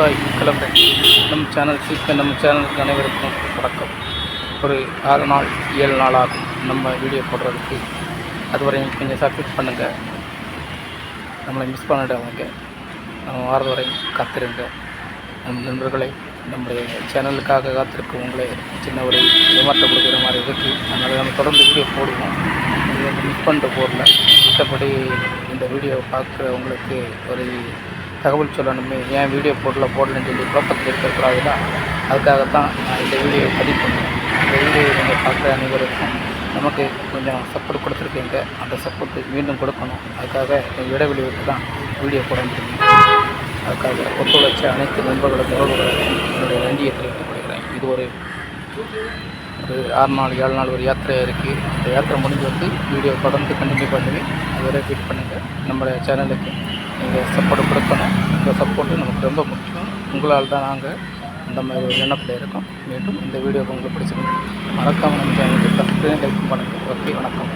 Hi hello friends, நம்ம சேனலுக்கு அனைவருக்கும் வணக்கம். ஒரு 6 நாள் 7 நாள் ஆகும் நம்ம வீடியோ போடுறதுக்கு. அதுவரையும் கொஞ்சம் சப்ஸ்கிரைப் பண்ணுங்கள், நம்மளை மிஸ் பண்ணிடாதீங்க. நம்ம வாரது வரையும் காத்திருங்க. நம் நண்பர்களை நம்முடைய சேனலுக்காக காத்திருக்க உங்களை சின்ன ஒரு ஏமாற்றம் கொடுக்குற மாதிரி இருக்குது. அதனால் நம்ம தொடர்ந்து வீடியோ போடுவோம். இது வந்து மிஸ் பண்ணிட்டு போடல. மற்றபடி இந்த வீடியோவை பார்க்குறவங்களுக்கு ஒரு தகவல் சொல்லணுமே, ஏன் வீடியோ போடலன்னு சொல்லி குழப்பத்தில் இருக்கக்கூடாதுன்னா, அதுக்காகத்தான் நான் இந்த வீடியோவை பதிவு பண்ணுறேன். இந்த வீடியோவை நீங்கள் பார்க்குற அனைவருக்கும் நமக்கு கொஞ்சம் சப்போர்ட் கொடுத்துருக்கீங்க. அந்த சப்போர்ட்டு மீண்டும் கொடுக்கணும். அதுக்காக இடைவெளி விட்டு தான் வீடியோ போட முடியும். அதுக்காக ஒத்துழைச்ச அனைத்து நண்பர்களும் உறவுகளுக்கும் என்னுடைய நன்றியை தெரிவித்துக் கொள்கிறேன். இது ஒரு 6 நாள் 7 நாள் ஒரு யாத்திரையாக இருக்குது. அந்த யாத்திரை முடிஞ்சு வந்து வீடியோ தொடர்ந்து கண்டினியூ பண்ணுவேன். அதை ரிப்பீட் பண்ணுங்கள். நம்மளுடைய சேனலுக்கு நீங்கள் சப்போர்ட் கொடுக்கணும். இந்த சப்போர்ட்டு நமக்கு ரொம்ப முக்கியம். உங்களால் தான் நாங்கள் அந்த மாதிரி ஒரு எண்ணத்தில் இருக்கோம். மீண்டும் இந்த வீடியோ உங்களுக்கு பிடிச்சிருக்கு மறக்காமல் நம்ம சேனலுக்கு சப்ஸ்கிரைப் லைக் பண்ணுங்கள். ஓகே, வணக்கம்.